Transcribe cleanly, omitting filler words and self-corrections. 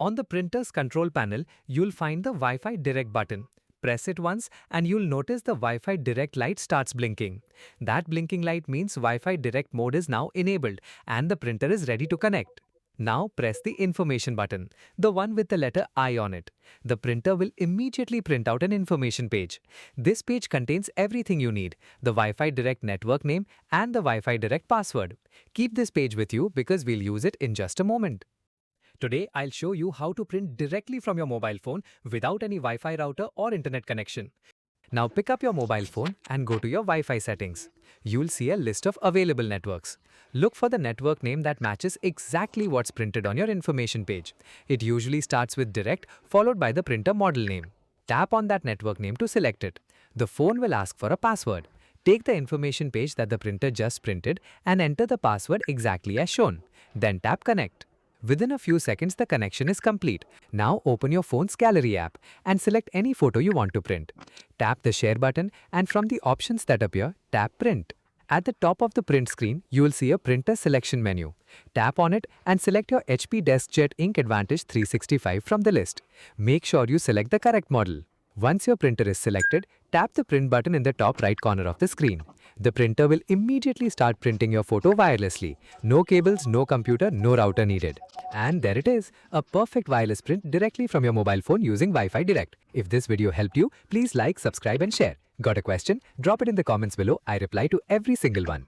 On the printer's control panel, you'll find the Wi-Fi Direct button. Press it once and you'll notice the Wi-Fi Direct light starts blinking. That blinking light means Wi-Fi Direct mode is now enabled and the printer is ready to connect. Now press the information button, the one with the letter I on it. The printer will immediately print out an information page. This page contains everything you need, the Wi-Fi Direct network name and the Wi-Fi Direct password. Keep this page with you because we'll use it in just a moment. Today, I'll show you how to print directly from your mobile phone without any Wi-Fi router or internet connection. Now pick up your mobile phone and go to your Wi-Fi settings. You'll see a list of available networks. Look for the network name that matches exactly what's printed on your information page. It usually starts with direct followed by the printer model name. Tap on that network name to select it. The phone will ask for a password. Take the information page that the printer just printed and enter the password exactly as shown. Then tap connect. Within a few seconds, the connection is complete. Now open your phone's gallery app and select any photo you want to print. Tap the share button and from the options that appear, tap print. At the top of the print screen, you will see a printer selection menu. Tap on it and select your HP DeskJet Ink Advantage 365 from the list. Make sure you select the correct model. Once your printer is selected, tap the print button in the top right corner of the screen. The printer will immediately start printing your photo wirelessly. No cables, no computer, no router needed. And there it is, a perfect wireless print directly from your mobile phone using Wi-Fi Direct. If this video helped you, please like, subscribe and share. Got a question? Drop it in the comments below. I reply to every single one.